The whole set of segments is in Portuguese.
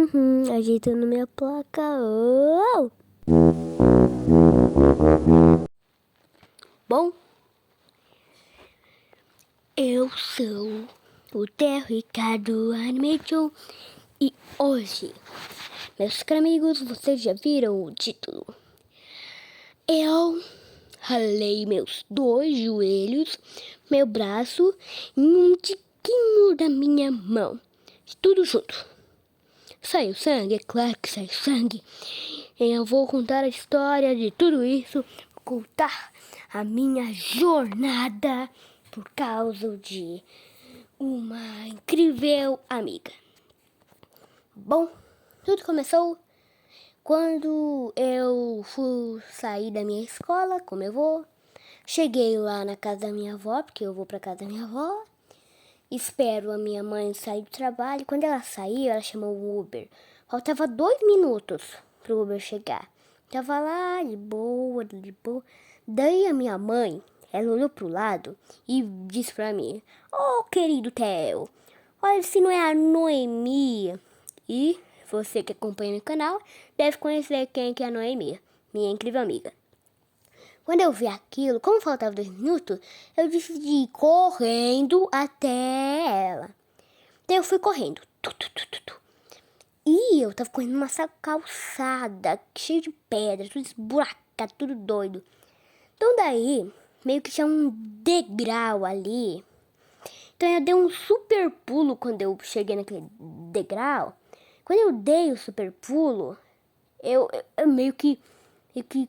Ajeitando minha placa. Oh! Bom, eu sou o Theo Ricardo Animation e hoje, meus caros amigos, vocês já viram o título? Eu ralei meus 2 joelhos, meu braço e um tiquinho da minha mão. Tudo junto. Saiu sangue? É claro que saiu sangue. Eu vou contar a história de tudo isso, contar a minha jornada por causa de uma incrível amiga. Bom, tudo começou quando eu fui sair da minha escola, como eu vou. Cheguei lá na casa da minha avó, porque eu vou pra casa da minha avó. Espero a minha mãe sair do trabalho. Quando ela saiu, ela chamou o Uber. Faltava 2 minutos pro Uber chegar. Tava lá, de boa, de boa. Daí a minha mãe, ela olhou pro lado e disse pra mim: "Oh, querido Theo, olha se não é a Noemi." E você que acompanha meu canal deve conhecer quem que é a Noemi, minha incrível amiga. Quando eu vi aquilo, como faltava 2 minutos, eu decidi ir correndo até ela. Daí eu fui correndo. E eu tava correndo numa calçada cheia de pedra, tudo esburacado, tudo doido. Então daí, meio que tinha um degrau ali. Então eu dei um super pulo quando eu cheguei naquele degrau. Quando eu dei o super pulo, eu meio que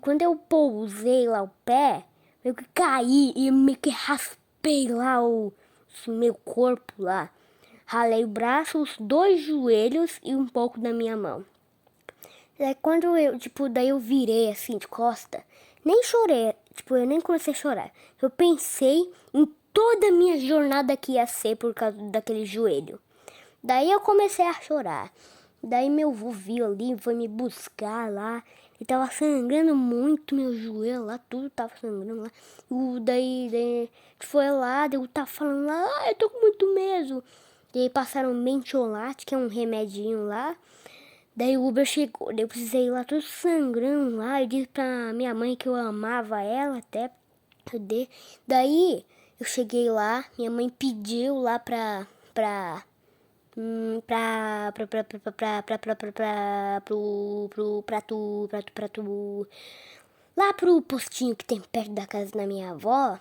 quando eu pousei lá o pé, meio que caí e meio que raspei lá o meu corpo lá. Ralei o braço, os 2 joelhos e um pouco da minha mão. Daí quando eu, daí eu virei assim de costa, nem chorei, eu nem comecei a chorar. Eu pensei em toda a minha jornada que ia ser por causa daquele joelho. Daí eu comecei a chorar. Daí meu avô viu ali, foi me buscar lá. E tava sangrando muito meu joelho lá, tudo tava sangrando lá. Daí foi lá, daí eu tava falando lá, eu tô com muito medo. Daí passaram mentiolate, que é um remedinho lá. Daí o Uber chegou, daí eu precisei ir lá todo sangrando lá. Eu disse pra minha mãe que eu amava ela até. Daí eu cheguei lá, minha mãe pediu lá lá pro postinho que tem perto da casa da minha avó,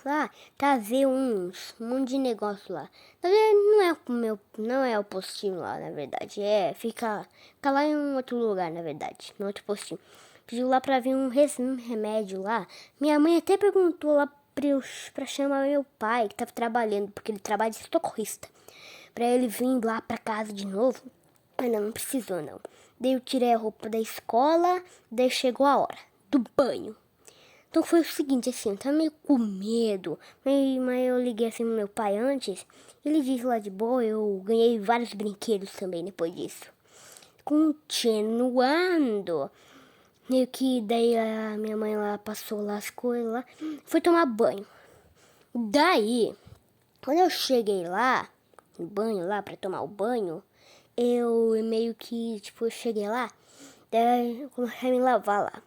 lá, trazer um monte de negócio lá. Na verdade, não é o postinho lá, na verdade, fica lá em um outro lugar, na verdade, no outro postinho. Pediu lá pra vir um remédio lá. Minha mãe até perguntou lá pra chamar meu pai, que tava trabalhando, porque ele trabalha de socorrista, pra ele vir lá pra casa de novo. Mas não precisou não. Daí eu tirei a roupa da escola, daí chegou a hora do banho. Então foi o seguinte, assim, eu tava meio com medo, mas eu liguei assim pro meu pai antes. Ele disse lá de boa, eu ganhei vários brinquedos também depois disso. Continuando, meio que daí a minha mãe lá passou lá as coisas lá, foi tomar banho. Daí, quando eu cheguei lá, no banho lá, pra tomar o banho, eu meio que, eu cheguei lá, daí eu comecei a me lavar lá.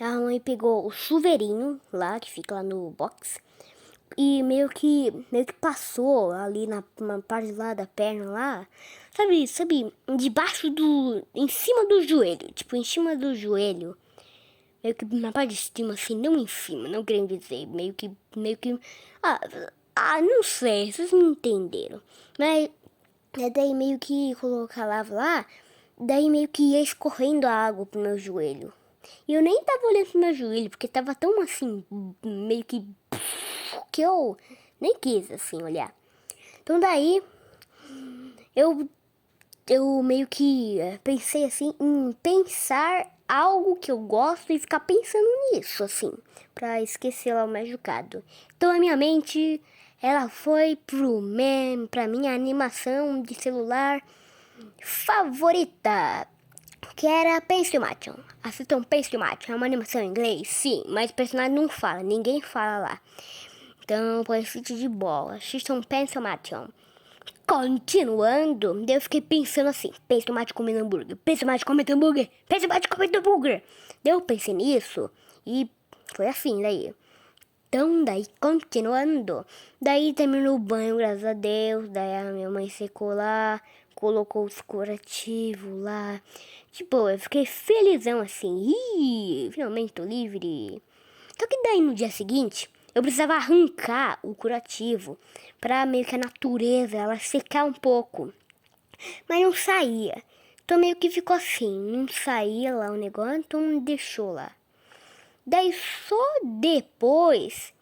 A mãe pegou o chuveirinho lá, que fica lá no box, e meio que passou ali na parte lá da perna lá, sabe, em cima do joelho, em cima do joelho, meio que na parte de cima, assim, não em cima, não querendo dizer, meio que, não sei, vocês me entenderam, mas daí meio que colocar lava lá, daí meio que ia escorrendo a água pro meu joelho. E eu nem tava olhando pro meu joelho, porque tava tão assim, meio que eu nem quis assim olhar. Então daí eu meio que pensei assim em pensar algo que eu gosto e ficar pensando nisso assim, pra esquecer lá o machucado. Então a minha mente, ela foi pra minha animação de celular favorita, que era Pensilmation. Assistam Pensilmation, é uma animação em inglês, sim, mas o personagem não fala, ninguém fala lá. Então pode assistir de boa, assistam Pensilmation. continuando, daí eu fiquei pensando assim, pensa tomate comendo hambúrguer, pensa tomate comendo hambúrguer, pensa tomate comendo hambúrguer. Daí eu pensei nisso e foi assim daí. Então, daí, continuando, daí terminou o banho, graças a Deus, daí a minha mãe secou lá, colocou os curativos lá. Tipo, eu fiquei felizão assim, finalmente tô livre. Só que daí no dia seguinte, eu precisava arrancar o curativo pra meio que a natureza, ela secar um pouco. Mas não saía. Então meio que ficou assim, não saía lá o negócio, então deixou lá. Daí só depois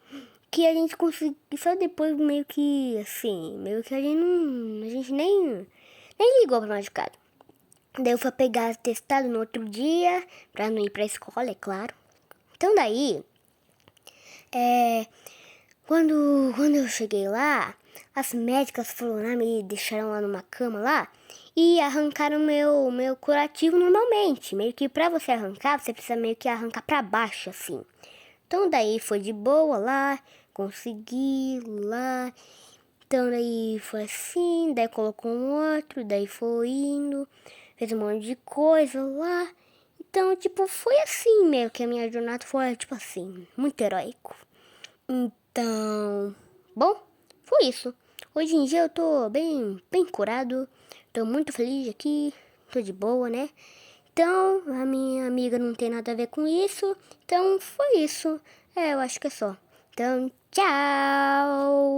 que a gente conseguiu, só depois meio que assim, meio que a gente nem ligou pra machucado. Daí eu fui pegar atestado no outro dia, pra não ir pra escola, é claro. Então daí, quando eu cheguei lá, as médicas foram lá, me deixaram lá numa cama lá e arrancaram meu curativo normalmente. Meio que pra você arrancar, você precisa meio que arrancar pra baixo, assim. Então daí foi de boa lá, consegui lá. Então daí foi assim, daí colocou um outro, daí foi indo, fez um monte de coisa lá. Então, tipo, foi assim meio que a minha jornada foi, tipo assim, muito heróico. Então, bom, foi isso. Hoje em dia eu tô bem curado, tô muito feliz aqui, tô de boa, né? Então, a minha amiga não tem nada a ver com isso, então foi isso. Eu acho que é só. Então, tchau!